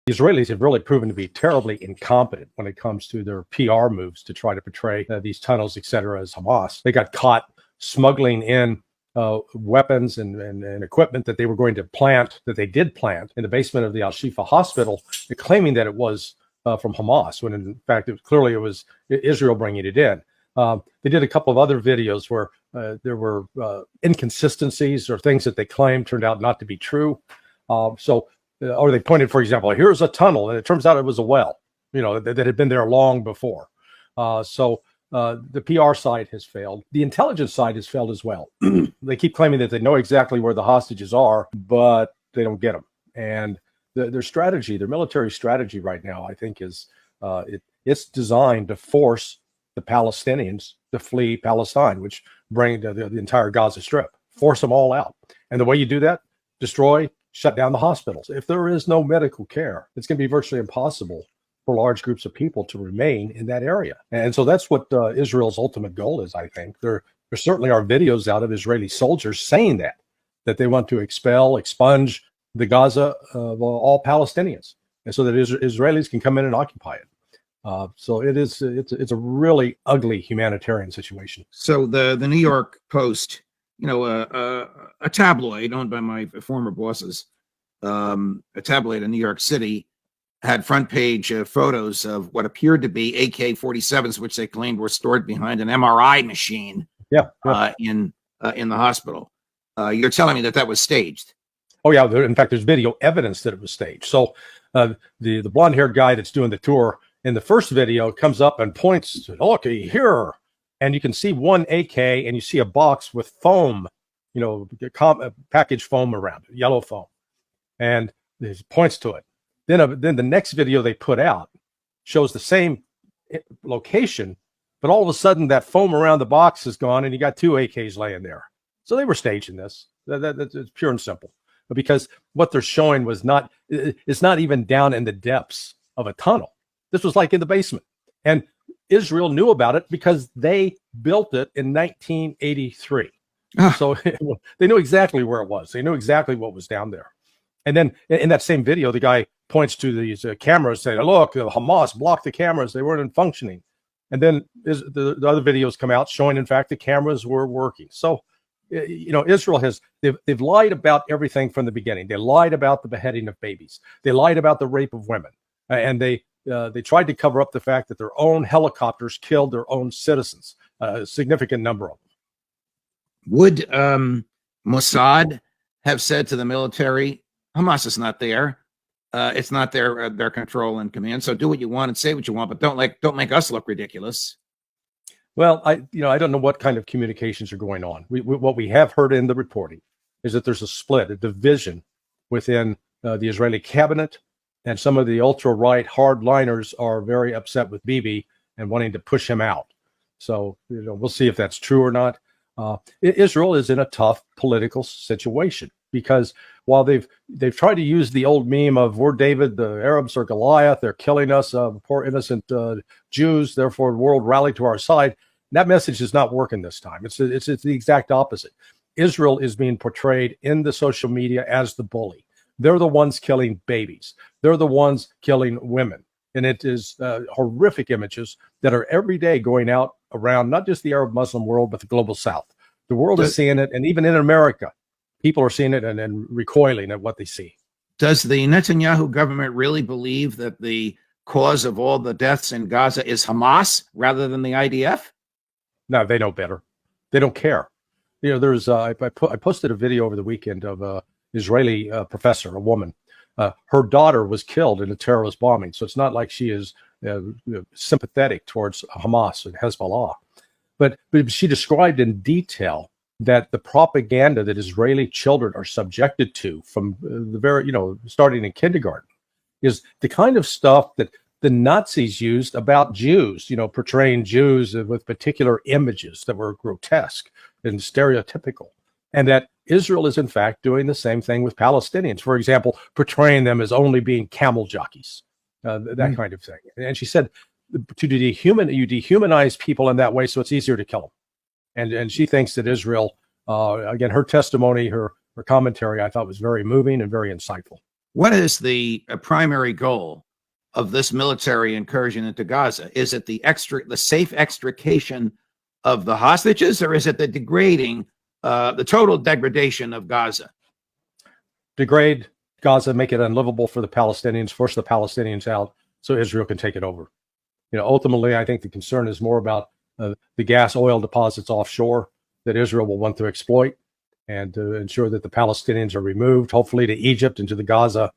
The Israelis have really proven to be terribly incompetent when it comes to their PR moves to try to portray these tunnels, et cetera, as Hamas. They got caught smuggling in weapons and equipment that they were going to plant, that they did plant in the basement of the Al-Shifa hospital, claiming that it was from Hamas, when in fact it was Israel bringing it in. They did a couple of other videos where there were inconsistencies or things that they claimed turned out not to be true. Or they pointed, for example, here's a tunnel, and it turns out it was a well, that had been there long before. The PR side has failed. The intelligence side has failed as well. They keep claiming that they know exactly where the hostages are, but they don't get them. And their strategy, their military strategy right now, I think it's designed to force the Palestinians to flee Palestine, which bring the entire Gaza Strip, force them all out. And the way you do that, destroy, shut down the hospitals. If there is no medical care, it's going to be virtually impossible for large groups of people to remain in that area. And so that's what Israel's ultimate goal is, I think. There certainly are videos out of Israeli soldiers saying that they want to expunge the Gaza of all Palestinians, and so that Israelis can come in and occupy it. So it's a really ugly humanitarian situation. So the New York Post, a tabloid owned by my former bosses, a tabloid in New York City, had front page photos of what appeared to be AK-47s, which they claimed were stored behind an MRI machine. In the hospital. You're telling me that was staged? Oh yeah, in fact, there's video evidence that it was staged. So the blonde-haired guy that's doing the tour in the first video comes up and points to, look here, and you can see one AK, and you see a box with foam, packaged foam around it, yellow foam, and he points to it. Then the next video they put out shows the same location, but all of a sudden that foam around the box is gone, and you got two AKs laying there. So they were staging this. That's pure and simple, because what they're showing it's not even down in the depths of a tunnel. This was like in the basement, and Israel knew about it because they built it in 1983. So they knew exactly where it was. They knew exactly what was down there. And then in that same video, the guy points to these cameras, saying, look, Hamas blocked the cameras. They weren't functioning. And then the other videos come out showing, in fact, the cameras were working. So, Israel they've lied about everything from the beginning. They lied about the beheading of babies. They lied about the rape of women. And they tried to cover up the fact that their own helicopters killed their own citizens, a significant number of them. Would Mossad have said to the military, Hamas is not there. It's not their control and command. So do what you want and say what you want, but don't make us look ridiculous. Well, I don't know what kind of communications are going on. What we have heard in the reporting is that there's a split, a division within the Israeli cabinet, and some of the ultra-right hardliners are very upset with Bibi and wanting to push him out. So we'll see if that's true or not. Israel is in a tough political situation, because while they've tried to use the old meme of we're David, the Arabs are Goliath, they're killing us, poor innocent Jews, therefore the world rally to our side, that message is not working this time. It's the exact opposite. Israel is being portrayed in the social media as the bully. They're the ones killing babies. They're the ones killing women. And it is horrific images that are every day going out around not just the Arab Muslim world, but the global South. The world is seeing it, and even in America, people are seeing it and recoiling at what they see. Does the Netanyahu government really believe that the cause of all the deaths in Gaza is Hamas rather than the IDF? No, they know better. They don't care. There's I posted a video over the weekend of an Israeli professor, a woman. Her daughter was killed in a terrorist bombing, so it's not like she is sympathetic towards Hamas and Hezbollah. But she described in detail that the propaganda that Israeli children are subjected to from the very, starting in kindergarten, is the kind of stuff that the Nazis used about Jews, portraying Jews with particular images that were grotesque and stereotypical. And that Israel is, in fact, doing the same thing with Palestinians. For example, portraying them as only being camel jockeys, that kind of thing. And she said, you dehumanize people in that way, so it's easier to kill them. And she thinks that Israel, again, her testimony, her commentary, I thought was very moving and very insightful. What is the primary goal of this military incursion into Gaza? Is it the safe extrication of the hostages, or is it the the total degradation of Gaza? Degrade Gaza, make it unlivable for the Palestinians, force the Palestinians out so Israel can take it over. Ultimately, I think the concern is more about the gas oil deposits offshore that Israel will want to exploit, and to ensure that the Palestinians are removed, hopefully to Egypt and to the Gaza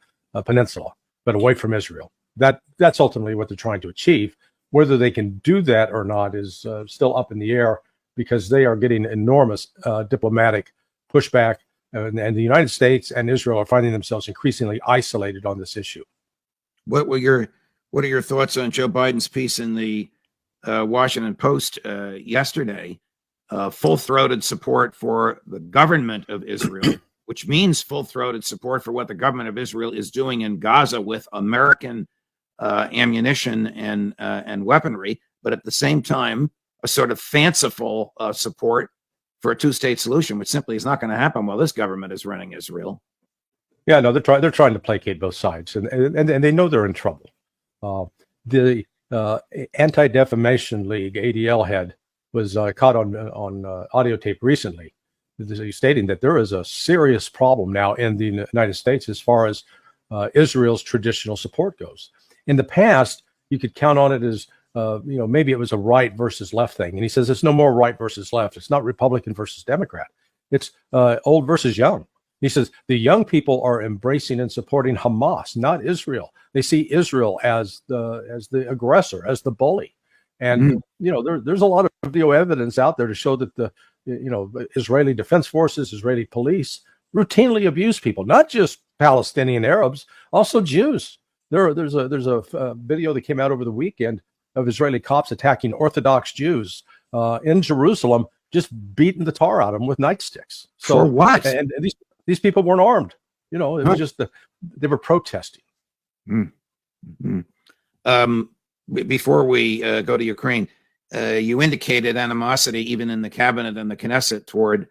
Peninsula, but away from Israel. That's ultimately what they're trying to achieve. Whether they can do that or not is still up in the air, because they are getting enormous diplomatic pushback, and the United States and Israel are finding themselves increasingly isolated on this issue. What are your thoughts on Joe Biden's piece in the Washington Post yesterday? Full-throated support for the government of Israel, which means full-throated support for what the government of Israel is doing in Gaza with American ammunition and weaponry, but at the same time, a sort of fanciful support for a two-state solution, which simply is not going to happen while this government is running Israel. Yeah, no, they're trying to placate both sides, and they know they're in trouble. The Anti-Defamation League (ADL) head was caught on audio tape recently, stating that there is a serious problem now in the United States as far as Israel's traditional support goes. In the past, you could count on it as maybe it was a right versus left thing, and he says it's no more right versus left. It's not Republican versus Democrat. It's old versus young. He says the young people are embracing and supporting Hamas, not Israel. They see Israel as the aggressor, as the bully. And there's a lot of video evidence out there to show that the Israeli Defense Forces, Israeli police routinely abuse people, not just Palestinian Arabs, also Jews. There's a video that came out over the weekend of Israeli cops attacking Orthodox Jews in Jerusalem, just beating the tar out of them with nightsticks. So for what? And these people weren't armed. It was just they were protesting. Mm-hmm. Before we go to Ukraine, you indicated animosity even in the cabinet and the Knesset toward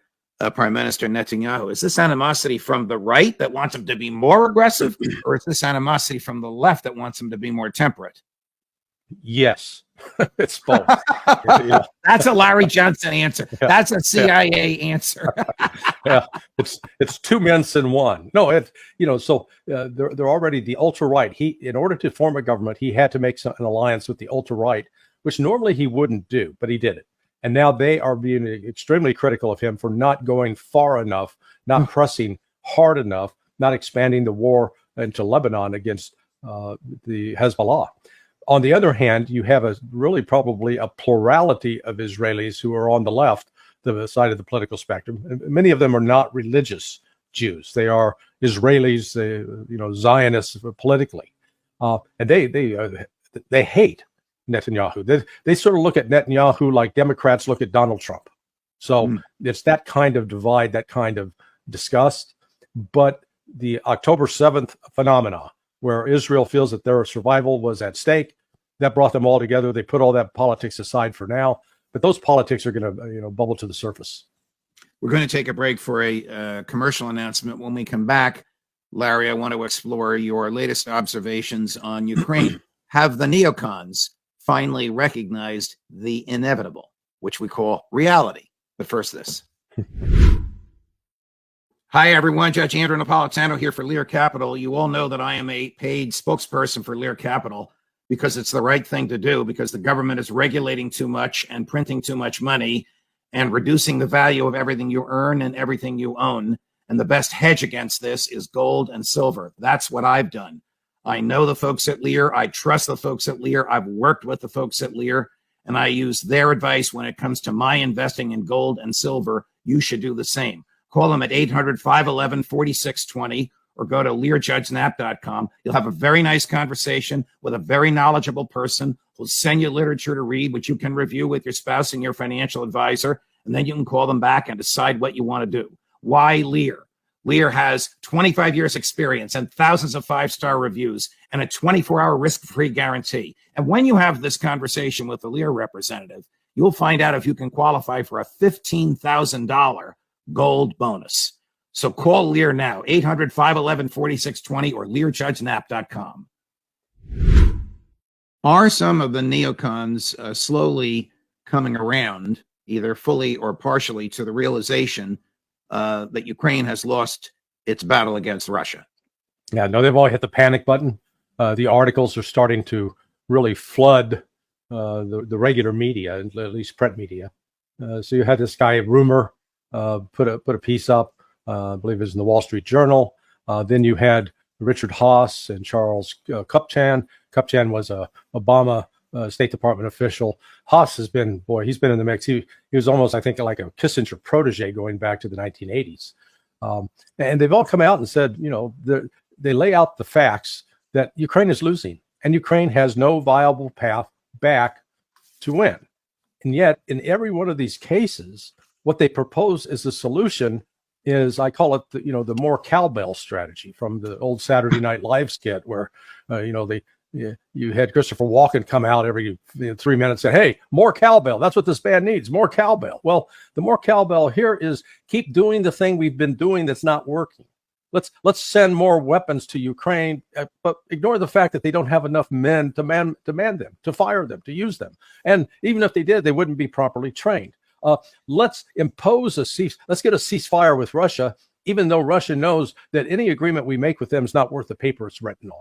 Prime Minister Netanyahu. Is this animosity from the right that wants him to be more aggressive, or is this animosity from the left that wants him to be more temperate? Yes, it's both. That's a Larry Johnson answer. Yeah. That's a CIA answer. Yeah, it's two men in one. No, they're already the ultra right. In order to form a government, he had to make an alliance with the ultra right, which normally he wouldn't do, but he did it. And now they are being extremely critical of him for not going far enough, not pressing hard enough, not expanding the war into Lebanon against the Hezbollah. On the other hand, you have probably a plurality of Israelis who are on the left, the side of the political spectrum. Many of them are not religious Jews; they are Israelis, Zionists politically, and they hate Netanyahu. They sort of look at Netanyahu like Democrats look at Donald Trump. So it's that kind of divide, that kind of disgust. But the October 7th phenomena, where Israel feels that their survival was at stake, that brought them all together. They put all that politics aside for now, but those politics are going to bubble to the surface. We're going to take a break for a commercial announcement. When we come back, Larry, I want to explore your latest observations on Ukraine. Have the neocons finally recognized the inevitable, which we call reality? But first, this. Hi, everyone. Judge Andrew Napolitano here for Lear Capital. You all know that I am a paid spokesperson for Lear Capital because it's the right thing to do, because the government is regulating too much and printing too much money and reducing the value of everything you earn and everything you own. And the best hedge against this is gold and silver. That's what I've done. I know the folks at Lear. I trust the folks at Lear. I've worked with the folks at Lear, and I use their advice when it comes to my investing in gold and silver. You should do the same. Call them at 800-511-4620 or go to learjudgenap.com. You'll have a very nice conversation with a very knowledgeable person who'll send you literature to read, which you can review with your spouse and your financial advisor, and then you can call them back and decide what you want to do. Why Lear? Lear has 25 years experience and thousands of five-star reviews and a 24-hour risk-free guarantee. And when you have this conversation with the Lear representative, you'll find out if you can qualify for a $15,000 gold bonus. So call Lear now, 800-511-4620 or learjudgenap.com. Are some of the neocons slowly coming around, either fully or partially, to the realization that Ukraine has lost its battle against Russia? Yeah, no, they've all hit the panic button. The articles are starting to really flood the regular media, at least print media. So you had this guy Rumor put a piece up, I believe it was in the Wall Street Journal. Then you had Richard Haass and Charles Kupchan. Kupchan was a Obama State Department official. Haass has been, he's been in the mix. He was almost, I think, like a Kissinger protege going back to the 1980s. And they've all come out and said, they lay out the facts that Ukraine is losing and Ukraine has no viable path back to win. And yet, in every one of these cases, what they propose as a solution is, I call it, the more cowbell strategy from the old Saturday Night Live skit, where, you had Christopher Walken come out every 3 minutes and say, hey, more cowbell. That's what this band needs, more cowbell. Well, the more cowbell here is keep doing the thing we've been doing that's not working. Let's send more weapons to Ukraine, but ignore the fact that they don't have enough men to man them, to fire them, to use them. And even if they did, they wouldn't be properly trained. Let's impose let's get a ceasefire with Russia, even though Russia knows that any agreement we make with them is not worth the paper it's written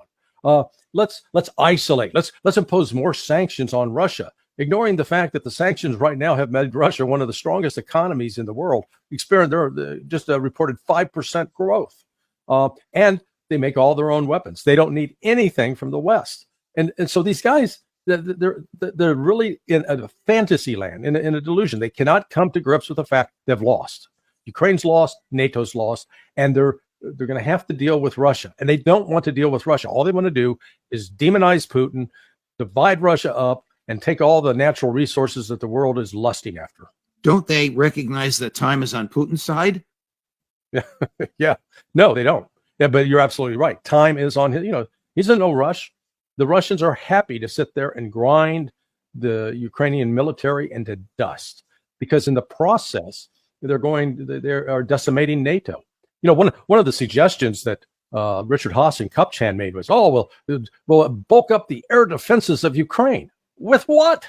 on. Let's isolate. Let's impose more sanctions on Russia, ignoring the fact that the sanctions right now have made Russia one of the strongest economies in the world. They're just reported 5% growth. And they make all their own weapons. They don't need anything from the West. And so these guys, they're really in a fantasy land, in a delusion. They cannot come to grips with the fact they've lost. Ukraine's lost, NATO's lost, and they're going to have to deal with Russia. And they don't want to deal with Russia. All they want to do is demonize Putin, divide Russia up, and take all the natural resources that the world is lusting after. Don't they recognize that time is on Putin's side? Yeah, no, they don't. Yeah, but you're absolutely right. Time is on his, he's in no rush. The Russians are happy to sit there and grind the Ukrainian military into dust, because in the process, they are decimating NATO. One of the suggestions that Richard Haass and Kupchan made was, we'll bulk up the air defenses of Ukraine. With what?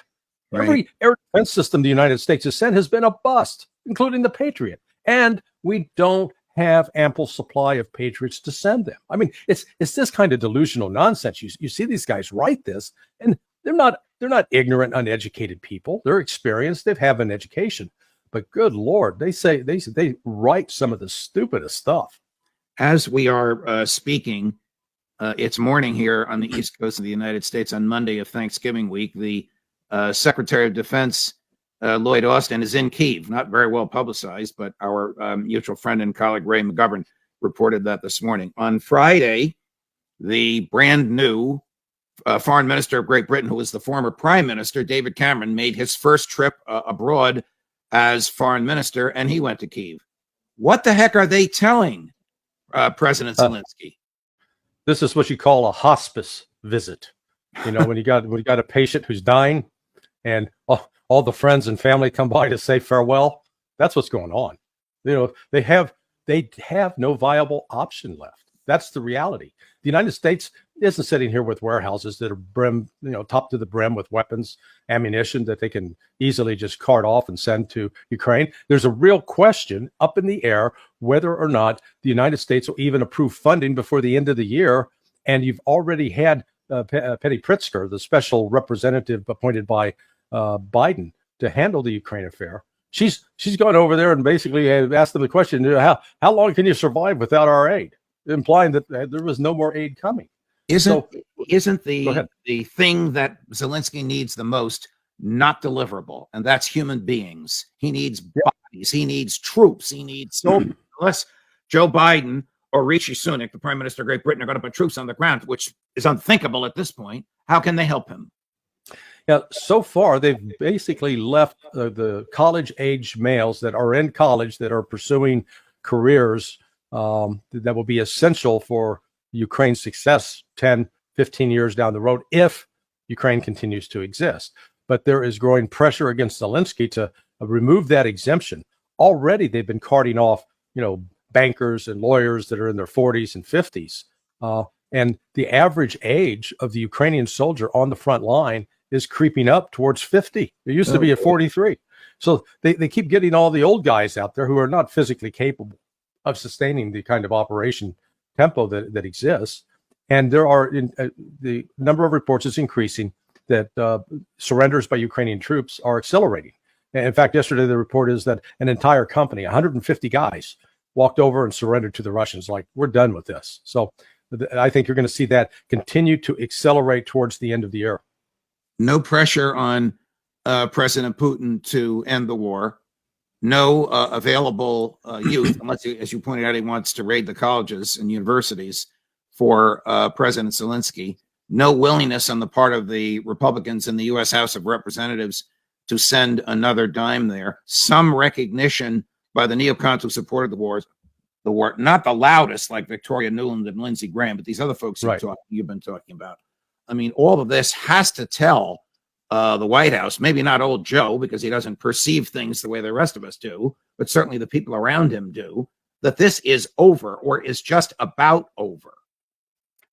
Right. Every air defense system the United States has sent has been a bust, including the Patriot. And we don't have ample supply of Patriots to send them. I mean, it's this kind of delusional nonsense. You see these guys write this, and they're not ignorant, uneducated people. They're experienced. They have an education. But good Lord, they write some of the stupidest stuff. As we are speaking, it's morning here on the East Coast of the United States on Monday of Thanksgiving week. The Secretary of Defense, Lloyd Austin, is in Kyiv. Not very well publicized, but our mutual friend and colleague Ray McGovern reported that this morning. On Friday, the brand new foreign minister of Great Britain, who was the former prime minister, David Cameron, made his first trip abroad as foreign minister, and he went to Kyiv. What the heck are they telling President Zelensky? This is what you call a hospice visit. When you got a patient who's dying, and all the friends and family come by to say farewell. That's what's going on. They have no viable option left. That's the reality. The United States isn't sitting here with warehouses that are top to the brim with weapons, ammunition that they can easily just cart off and send to Ukraine. There's a real question up in the air whether or not the United States will even approve funding before the end of the year. And you've already had Penny Pritzker, the special representative appointed by Biden to handle the Ukraine affair. She's gone over there and basically asked them the question, how long can you survive without our aid? Implying that there was no more aid coming. Isn't the thing that Zelensky needs the most not deliverable? And that's human beings. He needs bodies. He needs troops. He needs unless Joe Biden or Rishi Sunak, the Prime Minister of Great Britain, are going to put troops on the ground, which is unthinkable at this point. How can they help him? Yeah, so far they've basically left the college-age males that are in college that are pursuing careers that will be essential for Ukraine's success 10, 15 years down the road if Ukraine continues to exist. But there is growing pressure against Zelensky to remove that exemption. Already they've been carting off, bankers and lawyers that are in their 40s and 50s. And the average age of the Ukrainian soldier on the front line is creeping up towards 50. It used to be at 43. So they keep getting all the old guys out there who are not physically capable of sustaining the kind of operation tempo that exists. And there are the number of reports is increasing that surrenders by Ukrainian troops are accelerating. And in fact, yesterday the report is that an entire company, 150 guys, walked over and surrendered to the Russians. Like, we're done with this. So I think you're going to see that continue to accelerate towards the end of the year. No pressure on President Putin to end the war. No available youth, unless, as you pointed out, he wants to raid the colleges and universities for President Zelensky. No willingness on the part of the Republicans in the U.S. House of Representatives to send another dime there. Some recognition by the neocons who supported the war, not the loudest like Victoria Nuland and Lindsey Graham, but these other folks you've been talking about. I mean, all of this has to tell the White House, maybe not old Joe, because he doesn't perceive things the way the rest of us do, but certainly the people around him do, that this is over or is just about over.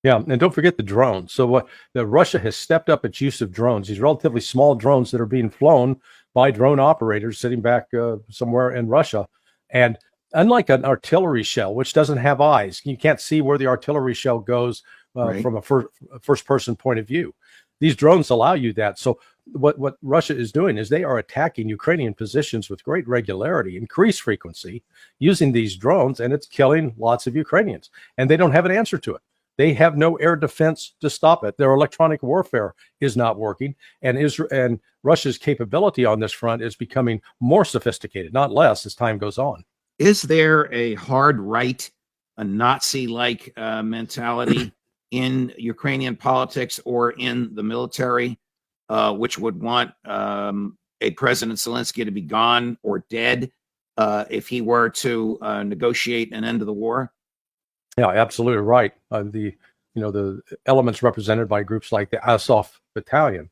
Yeah, and don't forget the drones. So Russia has stepped up its use of drones, these relatively small drones that are being flown by drone operators sitting back somewhere in Russia. And unlike an artillery shell, which doesn't have eyes, you can't see where the artillery shell goes from a first-person point of view. These drones allow you that. So what Russia is doing is they are attacking Ukrainian positions with great regularity, increased frequency, using these drones, and it's killing lots of Ukrainians. And they don't have an answer to it. They have no air defense to stop it. Their electronic warfare is not working, and Russia's capability on this front is becoming more sophisticated, not less, as time goes on. Is there a hard right, a Nazi-like mentality in Ukrainian politics or in the military, which would want a President Zelensky to be gone or dead if he were to negotiate an end to the war? Yeah, absolutely right. The elements represented by groups like the Azov Battalion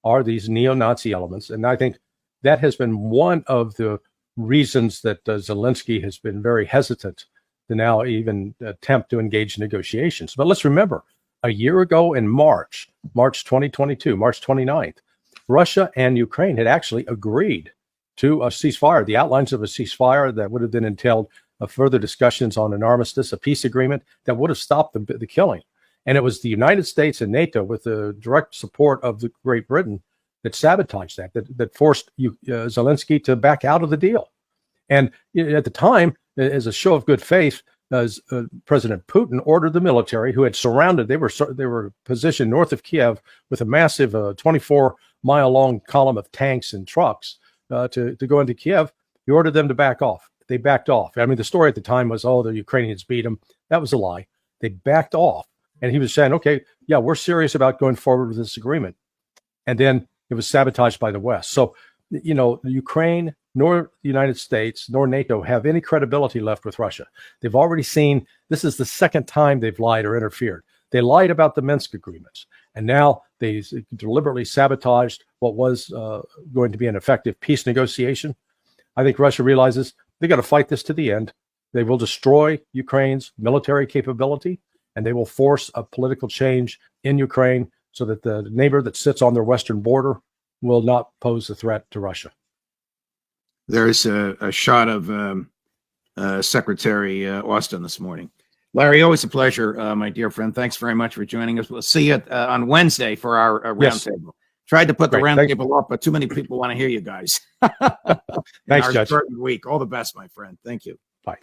are these neo-Nazi elements, and I think that has been one of the reasons that Zelensky has been very hesitant to now even attempt to engage in negotiations. But let's remember, a year ago in March 2022, March 29th, Russia and Ukraine had actually agreed to a ceasefire, the outlines of a ceasefire that would have then entailed further discussions on an armistice, a peace agreement that would have stopped the killing. And it was the United States and NATO, with the direct support of the Great Britain, that sabotaged that forced Zelensky to back out of the deal. And at the time, as a show of good faith, President Putin ordered the military, who had surrounded, they were positioned north of Kiev with a massive 24-mile-long column of tanks and trucks to go into Kiev. He ordered them to back off. They backed off. I mean, the story at the time was, oh, the Ukrainians beat them. That was a lie. They backed off. And he was saying, okay, yeah, we're serious about going forward with this agreement. And then it was sabotaged by the West. So, Ukraine, nor the United States, nor NATO have any credibility left with Russia. They've already seen, this is the second time they've lied or interfered. They lied about the Minsk agreements. And now they deliberately sabotaged what was going to be an effective peace negotiation. I think Russia realizes they got to fight this to the end. They will destroy Ukraine's military capability, and they will force a political change in Ukraine so that the neighbor that sits on their western border will not pose a threat to Russia. There's a shot of Secretary Austin this morning. Larry, always a pleasure, my dear friend. Thanks very much for joining us. We'll see you on Wednesday for our roundtable. Tried to put the roundtable up, but too many people want to hear you guys. Thanks, Judge. Week. All the best, my friend. Thank you. Bye.